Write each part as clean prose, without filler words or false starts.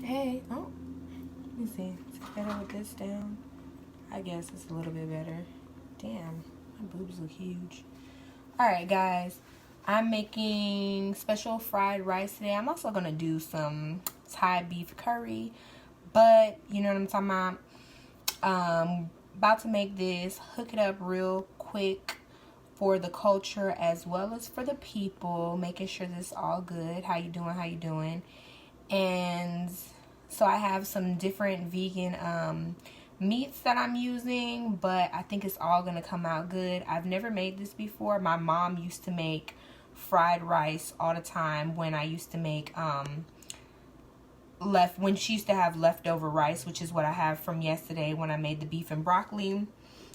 Hey, oh, let me see. Is it better with this down? I guess it's a little bit better. Damn, my boobs look huge. Alright, guys. I'm making special fried rice today. I'm also going to do some Thai beef curry. But, you know what I'm talking about? About to make this. Hook it up real quick for the culture as well as for the people. Making sure this is all good. How you doing? How you doing? And so I have some different vegan meats that I'm using, but I think it's all gonna come out good. I've never made this before. My mom used to make fried rice all the time when I used to make when she used to have leftover rice, which is what I have from yesterday when I made the beef and broccoli.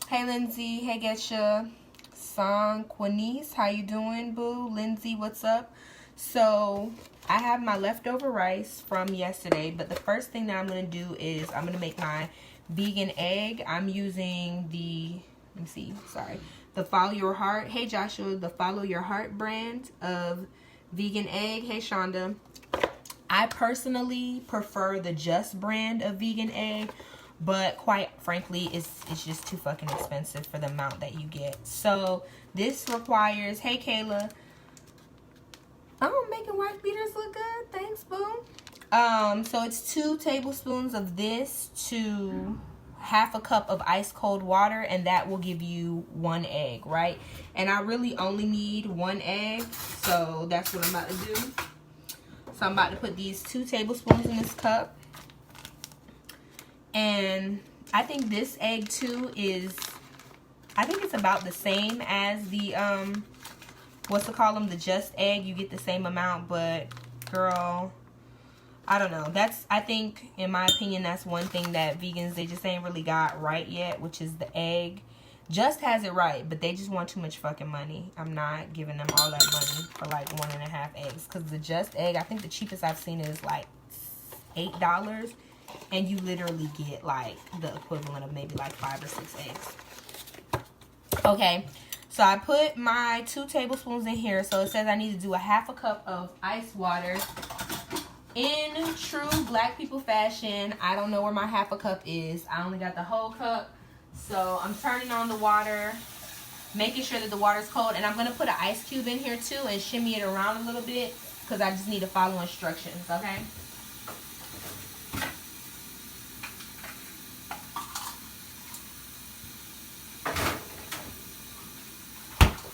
Hey Lindsay, hey Getcha, Song Quanice, how you doing, boo? Lindsay, what's up? So I have my leftover rice from yesterday, but the first thing that I'm going to do is I'm going to make my vegan egg. I'm using the, let me see, sorry, the Follow Your Heart. Hey Joshua, the Follow Your Heart brand of vegan egg. Hey Shonda. I personally prefer the Just brand of vegan egg, but quite frankly, it's just too fucking expensive for the amount that you get. So this requires, hey Kayla, oh, making wife beaters look good. Thanks, boo. So it's 2 tablespoons of this to half a cup of ice cold water, and that will give you 1 egg, right? And I really only need 1 egg, so that's what I'm about to do. So I'm about to put these 2 tablespoons in this cup. And I think this egg too is, I think it's about the same as the the Just egg. You get the same amount, but girl, I don't know. That's, I think, in my opinion, that's one thing that vegans, they just ain't really got right yet, which is the egg. Just has it right, but they just want too much fucking money. I'm not giving them all that money for like 1.5 eggs, because the Just egg, I think the cheapest I've seen is like $8, and you literally get like the equivalent of maybe like 5 or 6 eggs. Okay. So I put my 2 tablespoons in here. So it says I need to do a half a cup of ice water. In true black people fashion, I don't know where my half a cup is. I only got the whole cup. So I'm turning on the water, making sure that the water's cold. And I'm going to put an ice cube in here too and shimmy it around a little bit, because I just need to follow instructions, okay?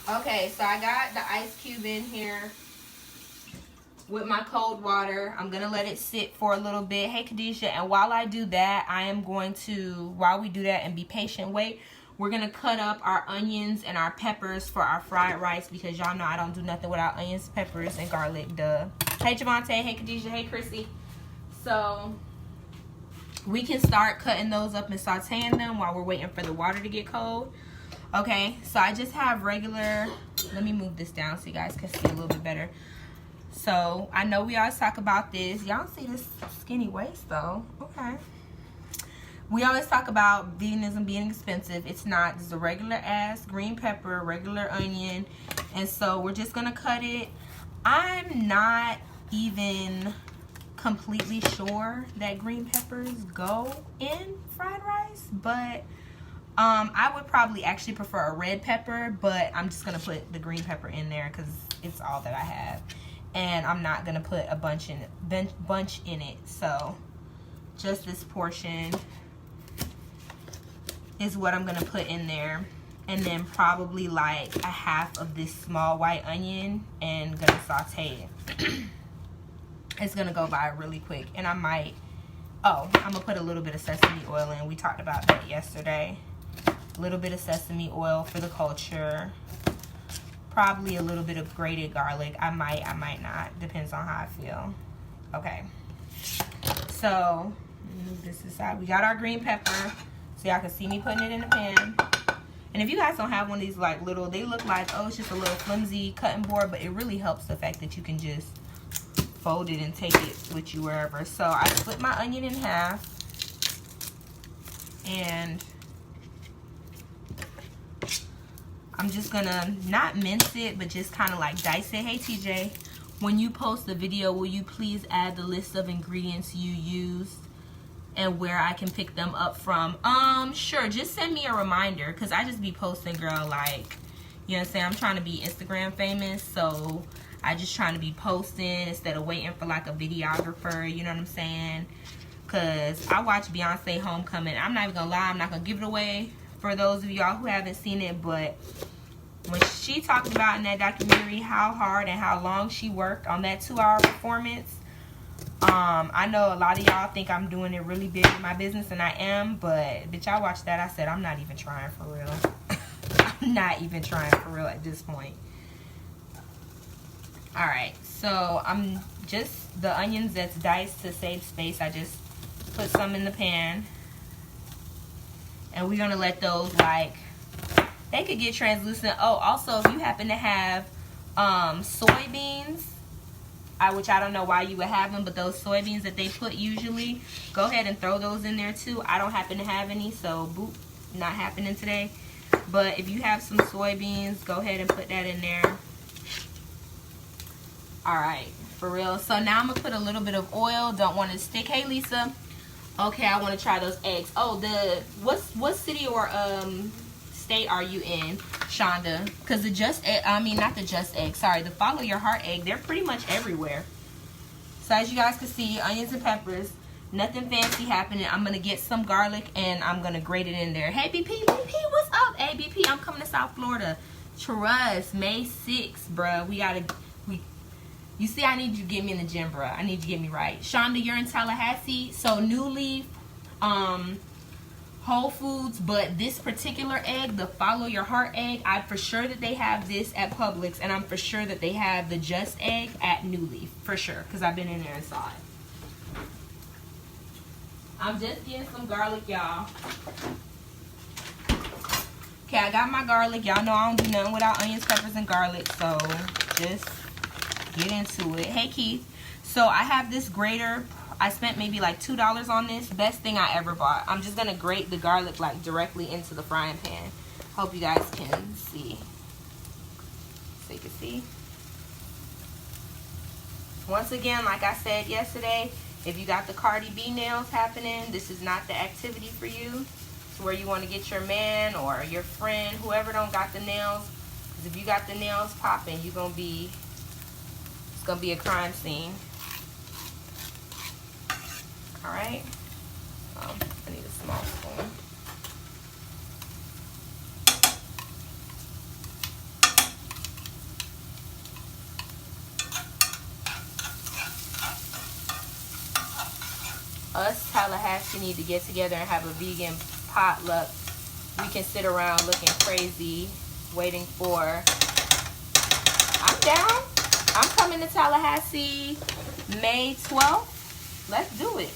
Okay, so I got the ice cube in here with my cold water. I'm going to let it sit for a little bit. Hey, Khadijah. And while I do that, I am going to, while we do that and be patient, wait, we're going to cut up our onions and our peppers for our fried rice, because y'all know I don't do nothing without onions, peppers, and garlic, duh. Hey, Javante. Hey, Khadijah. Hey, Chrissy. So we can start cutting those up and sauteing them while we're waiting for the water to get cold. Okay, so I just have regular, let me move this down so you guys can see a little bit better. So I know we always talk about this. Y'all see this skinny waist though. Okay. We always talk about veganism being expensive. It's not. It's a regular ass green pepper, regular onion. And so we're just going to cut it. I'm not even completely sure that green peppers go in fried rice, but I would probably actually prefer a red pepper, but I'm just going to put the green pepper in there because it's all that I have. And I'm not going to put a bunch in it. So just this portion is what I'm going to put in there. And then probably like a half of this small white onion, and going to saute it. It's going to go by really quick. And I might, I'm going to put a little bit of sesame oil in. We talked about that yesterday. A little bit of sesame oil for the culture. Probably a little bit of grated garlic. I might not. Depends on how I feel. Okay. So, move this aside. We got our green pepper. So y'all can see me putting it in the pan. And if you guys don't have one of these like little, they look like, oh, it's just a little flimsy cutting board. But it really helps the fact that you can just fold it and take it with you wherever. So I split my onion in half. And I'm just gonna not mince it, but just kind of like dice it. Hey TJ, when you post the video, will you please add the list of ingredients you used and where I can pick them up from? Sure, just send me a reminder, because I just be posting, girl, like, you know what I'm saying? I'm trying to be Instagram famous, so I just trying to be posting instead of waiting for like a videographer, you know what I'm saying? Because I watched Beyonce Homecoming. I'm not even gonna lie, I'm not gonna give it away for those of y'all who haven't seen it, but when she talked about in that documentary how hard and how long she worked on that 2-hour performance, I know a lot of y'all think I'm doing it really big in my business, and I am, but bitch, I watched that, I said, I'm not even trying for real. I'm not even trying for real at this point. Alright, so I'm just, the onions that's diced to save space, I just put some in the pan. And we're going to let those, like, they could get translucent. Oh, also, if you happen to have soybeans, which I don't know why you would have them, but those soybeans that they put usually, go ahead and throw those in there too. I don't happen to have any, so boop, not happening today. But if you have some soybeans, go ahead and put that in there. Alright, for real. So now I'm going to put a little bit of oil. Don't want to stick. Hey, Lisa. Okay, I want to try those eggs. Oh, what city or state are you in, Shonda? Because the Just Egg, I mean, not the Just Egg, sorry, the Follow Your Heart egg, they're pretty much everywhere. So as you guys can see, onions and peppers, nothing fancy happening. I'm going to get some garlic and I'm going to grate it in there. Hey, BP, what's up? Hey, BP, I'm coming to South Florida. Trust, May 6th, bruh. You see, I need you to get me in the gym, bruh. I need you to get me right. Shonda, you're in Tallahassee. So, New Leaf, Whole Foods. But this particular egg, the Follow Your Heart egg, I'm for sure that they have this at Publix. And I'm for sure that they have the Just Egg at New Leaf. For sure. Because I've been in there and saw it. I'm just getting some garlic, y'all. Okay, I got my garlic. Y'all know I don't do nothing without onions, peppers, and garlic. So, just get into it. Hey, Keith. So I have this grater. I spent maybe like $2 on this. Best thing I ever bought. I'm just gonna grate the garlic like directly into the frying pan. Hope you guys can see. So you can see. Once again, like I said yesterday, if you got the Cardi B nails happening, this is not the activity for you. It's where you want to get your man or your friend, whoever don't got the nails. Because if you got the nails popping, you're gonna be, gonna be a crime scene. All right. I need a small spoon. Us Tallahassee need to get together and have a vegan potluck. We can sit around looking crazy, waiting for. I'm down. I'm coming to Tallahassee May 12th. Let's do it.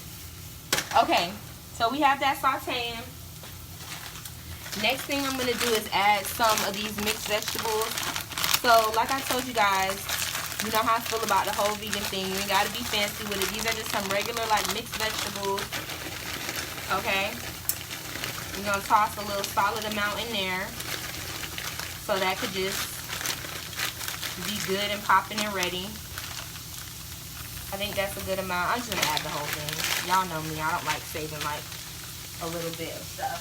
Okay, so we have that sauteing. Next thing I'm going to do is add some of these mixed vegetables. So, like I told you guys, you know how I feel about the whole vegan thing. You ain't got to be fancy with it. These are just some regular, like, mixed vegetables. Okay. We're going to toss a little solid amount in there. So that could just be good and popping and ready. I think that's a good amount. I'm just going to add the whole thing. Y'all know me. I don't like saving like a little bit of stuff.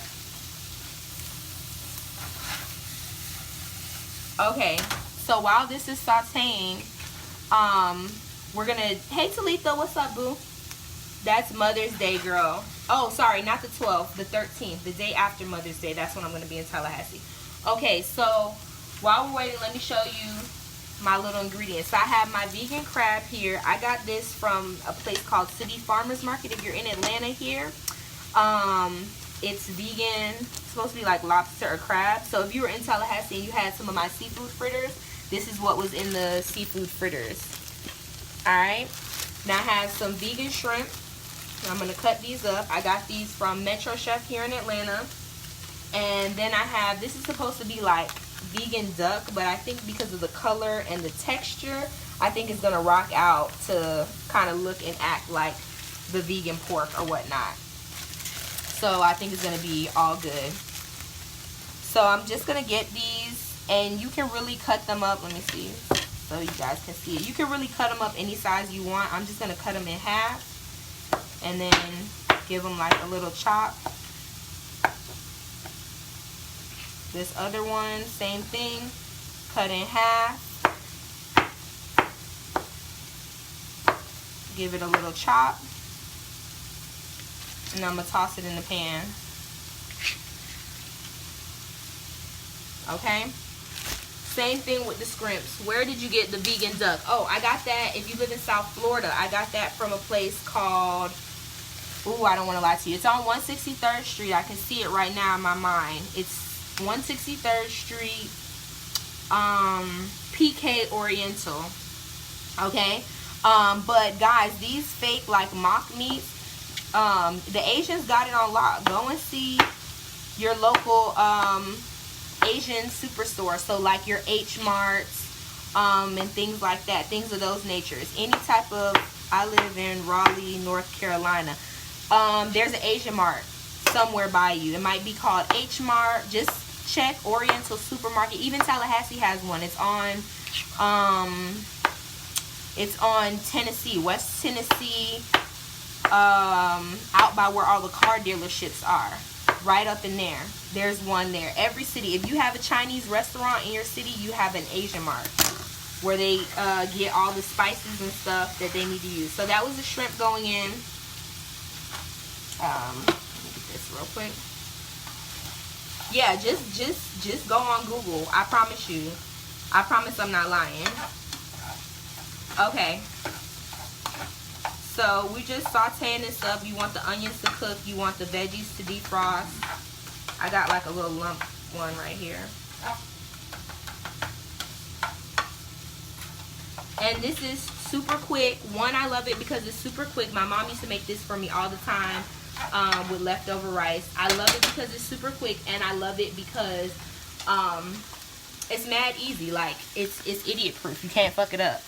Okay. So while this is sauteing, we're going to... Hey, Talitha. What's up, boo? That's Mother's Day, girl. Oh, sorry. Not the 12th. The 13th. The day after Mother's Day. That's when I'm going to be in Tallahassee. Okay. So while we're waiting, let me show you my little ingredients. So I have my vegan crab here. I got this from a place called City Farmers Market. If you're in Atlanta here, it's vegan. It's supposed to be like lobster or crab. So if you were in Tallahassee and you had some of my seafood fritters, this is what was in the seafood fritters. Alright. Now I have some vegan shrimp. I'm going to cut these up. I got these from Metro Chef here in Atlanta. And then I have, this is supposed to be like vegan duck, but I think because of the color and the texture, I think it's gonna rock out to kind of look and act like the vegan pork or whatnot. So I think it's gonna be all good. So I'm just gonna get these, and you can really cut them up. Let me see. so you guys can see it. You can really cut them up any size you want. I'm just going to cut them in half and then give them like a little chop. This other one, same thing, cut in half. Give it a little chop. And I'm going to toss it in the pan. Okay? Same thing with the scrimps. Where did you get the vegan duck? Oh, I got that, if you live in South Florida, I got that from a place called, ooh, I don't want to lie to you. It's on 163rd Street. I can see it right now in my mind. It's 163rd Street, PK Oriental. Okay? But guys, these fake like mock meats, the Asians got it on lock. Go and see your local Asian superstore. So like your H Marts, and things like that, things of those natures. Any type of, I live in Raleigh, North Carolina. There's an Asian Mart somewhere by you. It might be called H Mart. Just check Oriental Supermarket. Even Tallahassee has one. It's on Tennessee, West Tennessee, out by where all the car dealerships are. Right up in there. There's one there. Every city, if you have a Chinese restaurant in your city, you have an Asian Mart where they get all the spices and stuff that they need to use. So that was the shrimp going in. Let me get this real quick. Yeah, just go on Google. I promise you. I promise I'm not lying. Okay. So we just sauteing this up. You want the onions to cook. You want the veggies to defrost. I got like a little lump one right here. And this is super quick. One, I love it because it's super quick. My mom used to make this for me all the time with leftover rice. I love it because it's super quick, and I love it because it's mad easy. Like it's idiot proof. You can't fuck it up.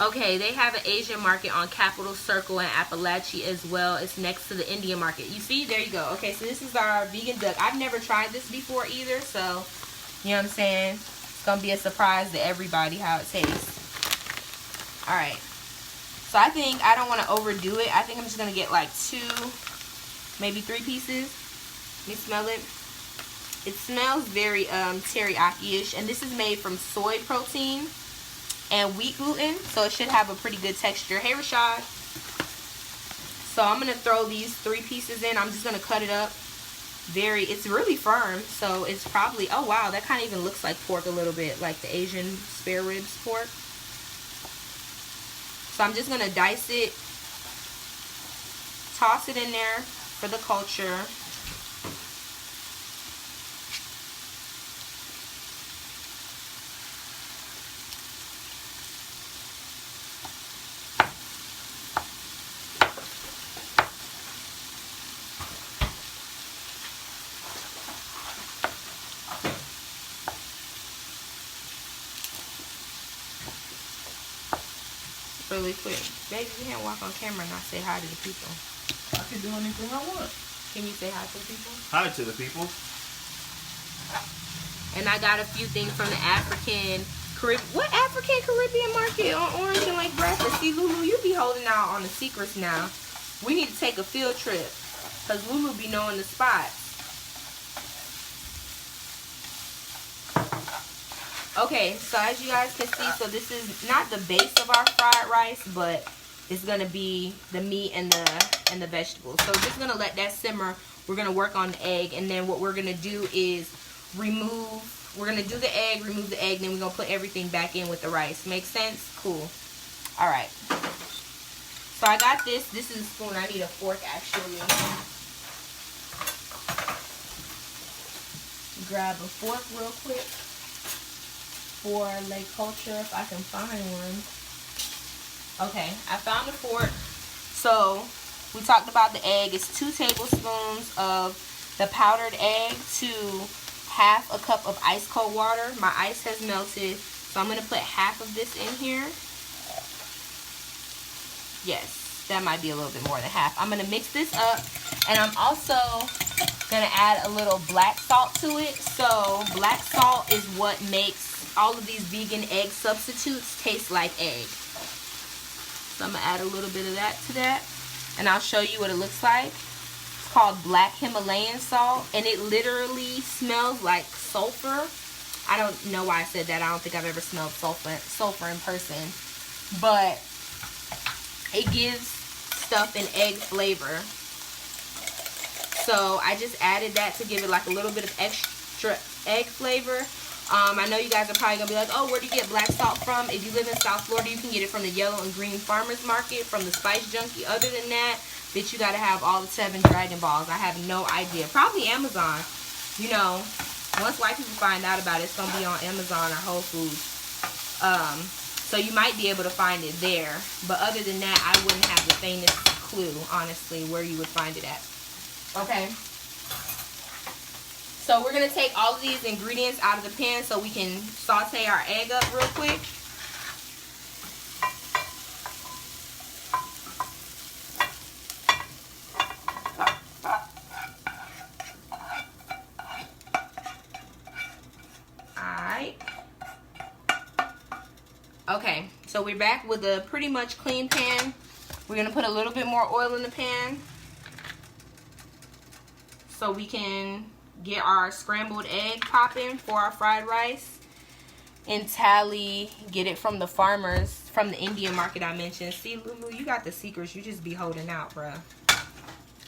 Okay, they have an Asian market on Capitol Circle and Appalachia as well. It's next to the Indian market. You see? There you go. Okay, so this is our vegan duck. I've never tried this before either, so, you know what I'm saying? It's going to be a surprise to everybody how it tastes. Alright. So I think I don't want to overdo it. I think I'm just going to get like 2, maybe 3 pieces. Let me smell it. It smells very teriyaki-ish, and this is made from soy protein and wheat gluten, so it should have a pretty good texture. Hey Rashad. So I'm gonna throw these 3 pieces in. I'm just gonna cut it up. It's really firm, so it's probably, oh wow, that kind of even looks like pork a little bit, like the Asian spare ribs pork. So I'm just gonna dice it, toss it in there for the culture. Really quick. Baby, you can't walk on camera and not say hi to the people. I can do anything I want. Can you say hi to the people? Hi to the people. And I got a few things from the what African Caribbean market on Orange and Lake Bradford. See, Lulu, you be holding out on the secrets now. We need to take a field trip because Lulu be knowing the spots. Okay, so as you guys can see, so this is not the base of our fried rice, but it's gonna be the meat and the vegetables. So just gonna let that simmer. We're gonna work on the egg, and then what we're gonna do is we're gonna do the egg, remove the egg, then we're gonna put everything back in with the rice. Make sense? Cool. All right. So I got this. This is a spoon. I need a fork actually. Grab a fork real quick for Lake Culture if I can find one. Okay, I found a fork. So we talked about the egg. It's 2 tablespoons of the powdered egg to half a cup of ice cold water. My ice has melted, so I'm going to put half of this in here. Yes, that might be a little bit more than half. I'm going to mix this up, and I'm also going to add a little black salt to it. So black salt is what makes all of these vegan egg substitutes taste like egg. So I'm gonna add a little bit of that to that, and I'll show you what it looks like. It's called black Himalayan salt, and it literally smells like sulfur. I don't know why I said that. I don't think I've ever smelled sulfur in person, but it gives stuff an egg flavor. So I just added that to give it like a little bit of extra egg flavor. I know you guys are probably gonna be like, oh, where do you get black salt from? If you live in South Florida, you can get it from the Yellow and Green Farmers Market, from the Spice Junkie. Other than that, bitch, you gotta have all the 7 Dragon Balls. I have no idea. Probably Amazon. You know, once white people find out about it, it's gonna be on Amazon or Whole Foods. So you might be able to find it there. But other than that, I wouldn't have the faintest clue, honestly, where you would find it at. Okay. So we're going to take all of these ingredients out of the pan so we can saute our egg up real quick. Alright. Okay, so we're back with a pretty much clean pan. We're going to put a little bit more oil in the pan so we can get our scrambled egg popping for our fried rice. And Tally, get it from the farmers, from the Indian market I mentioned. See, Lulu, you got the secrets. You just be holding out, bruh.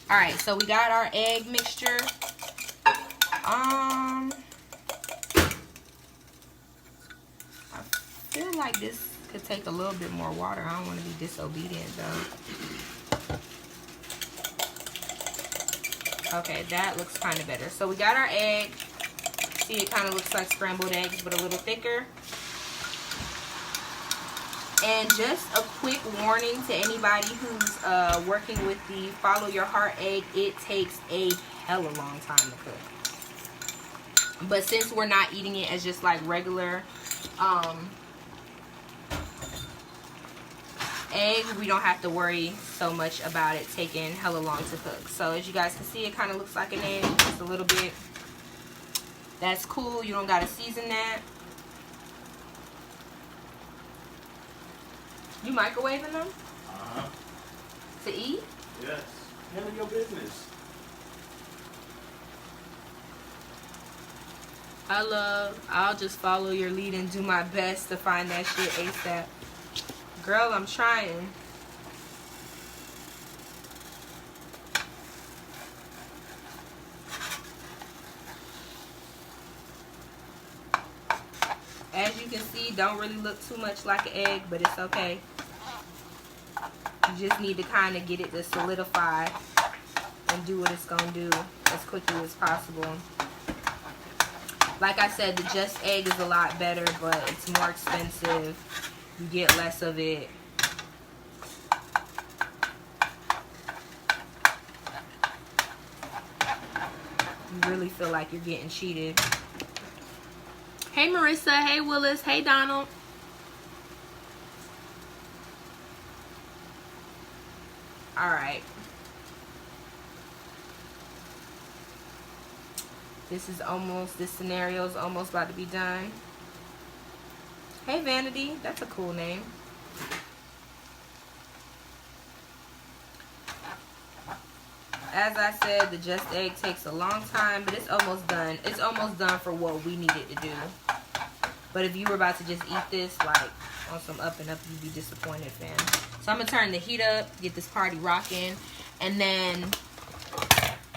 Alright, so we got our egg mixture. I feel like this could take a little bit more water. I don't want to be disobedient, though. Okay, that looks kind of better. So we got our egg. See, it kind of looks like scrambled eggs, but a little thicker. And just a quick warning to anybody who's working with the Follow Your Heart egg, it takes a hella long time to cook. But since we're not eating it as just like regular egg, we don't have to worry so much about it taking hella long to cook. So as you guys can see, it kind of looks like an egg, just a little bit. That's cool. You don't gotta season that. You microwaving them? To eat? Yes. None of your business. I'll just follow your lead and do my best to find that shit ASAP. Girl, I'm trying. As you can see, don't really look too much like an egg, but it's okay. You just need to kind of get it to solidify and do what it's gonna do as quickly as possible. Like I said, the Just Egg is a lot better, but it's more expensive. You get less of it. You really feel like you're getting cheated. Hey Marissa, hey Willis, hey Donald. Alright. This scenario is almost about to be done. Hey Vanity, that's a cool name. As I said, the Just Egg takes a long time, but it's almost done. It's almost done for what we need it to do. But if you were about to just eat this, like, on some up and up, you'd be disappointed, fam. So I'm going to turn the heat up, get this party rocking. And then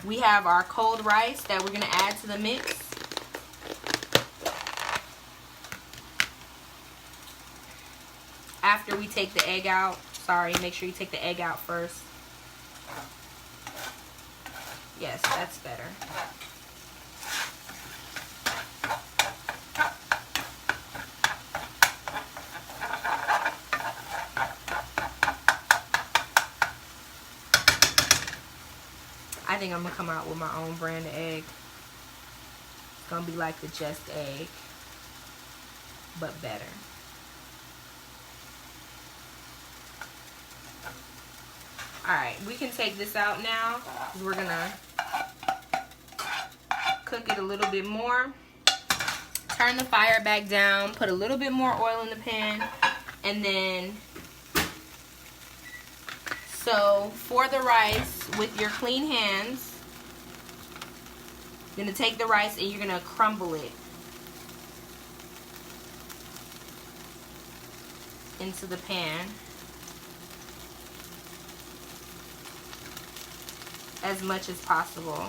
we have our cold rice that we're going to add to the mix. After we take the egg out. Sorry, make sure you take the egg out first. Yes, that's better. I think I'm going to come out with my own brand of egg. It's going to be like the Just Egg, but better. Alright, we can take this out now, because we're going to cook it a little bit more. turn the fire back down, put a little bit more oil in the pan, and then, so for the rice, with your clean hands, you're going to take the rice and you're going to crumble it into the pan as much as possible.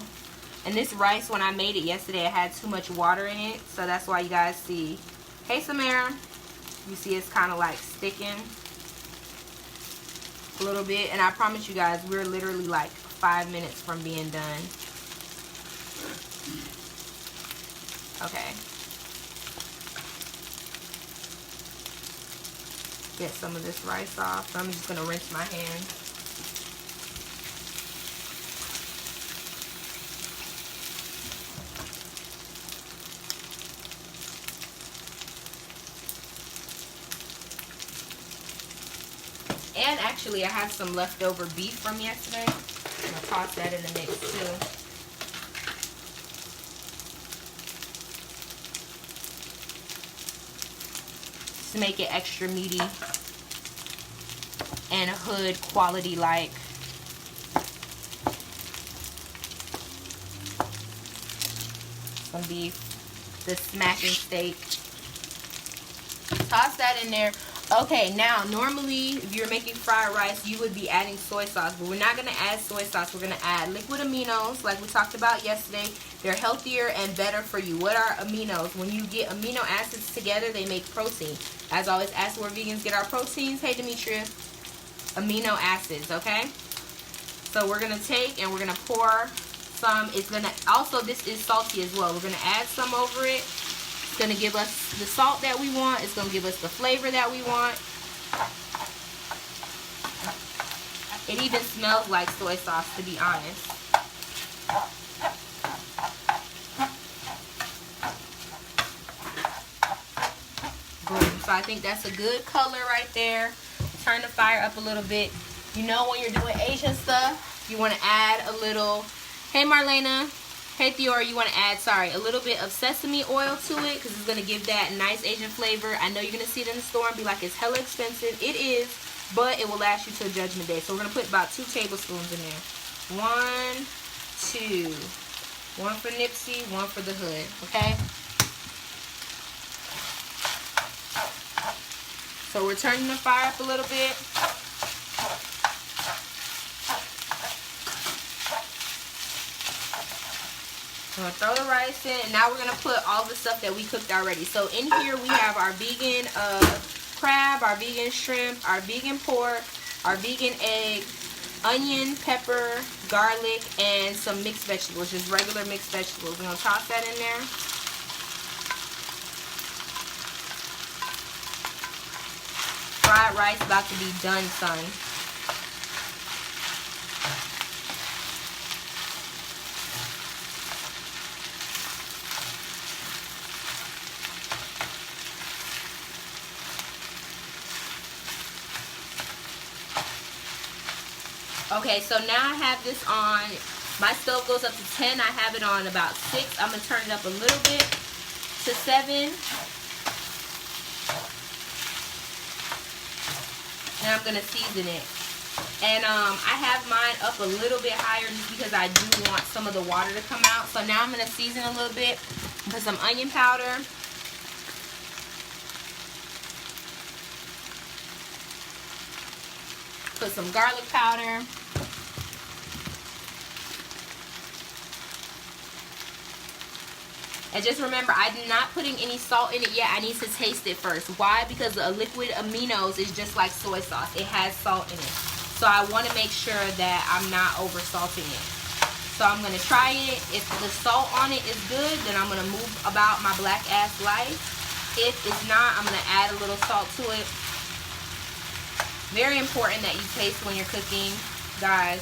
And this rice, when I made it yesterday, it had too much water in it, so that's why you guys see, hey Samara, you see it's kind of like sticking a little bit. And I promise you guys, we're literally like 5 minutes from being done. Okay. Get some of this rice off. So I'm just gonna rinse my hands. And actually, I have some leftover beef from yesterday. I'm gonna toss that in the mix too. To make it extra meaty and hood quality like. Some beef, the smacking steak. Toss that in there. Okay, now normally if you're making fried rice, you would be adding soy sauce, but we're not going to add soy sauce. We're going to add liquid aminos like we talked about yesterday. They're healthier and better for you. What are aminos? When you get amino acids together, they make protein. As always, ask where vegans get our proteins. Hey, Demetria. Amino acids, okay? So we're going to take and we're going to pour some. It's going to, also this is salty as well. We're going to add some over it. It's going to give us the salt that we want. It's going to give us the flavor that we want. It even smells like soy sauce, to be honest. Boom. So I think that's a good color right there. Turn the fire up a little bit. You know, when you're doing Asian stuff, you want to add a little, hey Marlena, hey Theora, you want to add, a little bit of sesame oil to it because it's going to give that nice Asian flavor. I know you're going to see it in the store and be like, it's hella expensive. It is, but it will last you till Judgment Day. So we're going to put about 2 tablespoons in there. 1, 2. 1 for Nipsey, 1 for the hood, okay? So we're turning the fire up a little bit. I'm going to throw the rice in, and now we're going to put all the stuff that we cooked already. So in here we have our vegan crab, our vegan shrimp, our vegan pork, our vegan egg, onion, pepper, garlic, and some mixed vegetables, just regular mixed vegetables. We're going to toss that in there. Fried rice about to be done, son. Okay, so now I have this on. My stove goes up to 10. I have it on about 6. I'm going to turn it up a little bit to 7. And I'm going to season it. And I have mine up a little bit higher just because I do want some of the water to come out. So now I'm going to season a little bit. Put some onion powder. Put some garlic powder. And just remember, I'm not putting any salt in it yet. I need to taste it first. Why? Because the liquid aminos is just like soy sauce. It has salt in it. So I want to make sure that I'm not over salting it. So I'm going to try it. If the salt on it is good, then I'm going to move about my black ass life. If it's not, I'm going to add a little salt to it. Very important that you taste when you're cooking, guys.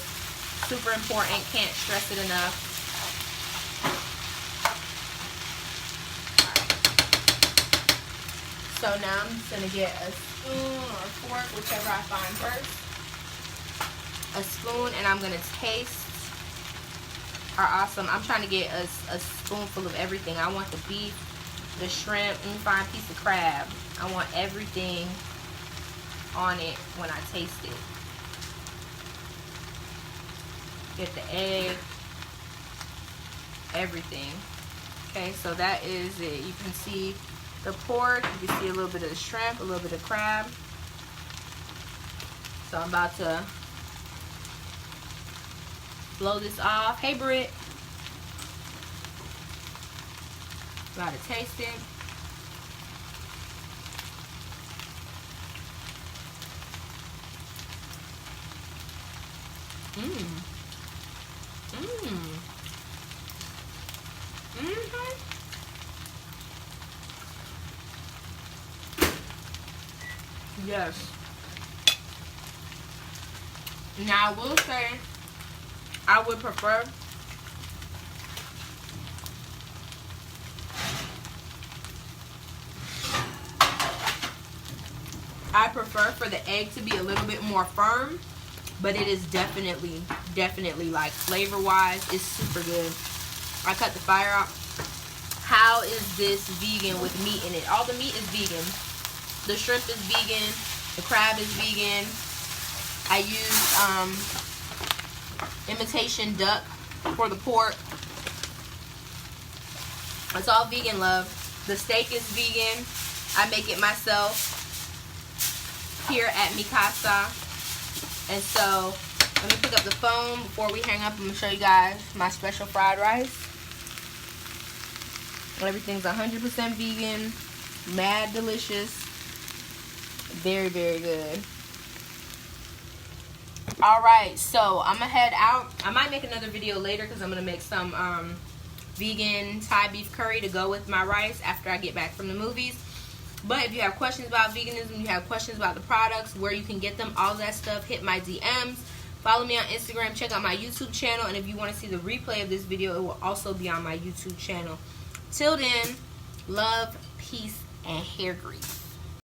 Super important. Can't stress it enough. So now I'm just going to get a spoon or a fork, whichever I find first. A spoon, and I'm going to taste our awesome. I'm trying to get a spoonful of everything. I want the beef, the shrimp. Let me find a piece of crab. I want everything on it when I taste it. Get the egg, everything. Okay, so that is it. You can see the pork, you can see a little bit of the shrimp, a little bit of crab. So I'm about to blow this off. Hey, Britt. About to taste it. Yes. Now I will say I would prefer for the egg to be a little bit more firm, but it is definitely like flavor wise, it's super good. I cut the fire off. How is this vegan with meat in it? All the meat is vegan. The shrimp is vegan. The crab is vegan. I use imitation duck for the pork. It's all vegan, love. The steak is vegan. I make it myself here at Mikasa. And so let me pick up the phone before we hang up. I'm gonna show you guys my special fried rice. Everything's 100% vegan, mad delicious, very, very good. All right, so I'm gonna head out. I might make another video later because I'm gonna make some vegan Thai beef curry to go with my rice after I get back from the movies. But if you have questions about veganism, you have questions about the products, where you can get them, all that stuff, hit my DMs. Follow me on Instagram, check out my YouTube channel, and if you want to see the replay of this video, it will also be on my YouTube channel. Till then, love, peace, and hair grease.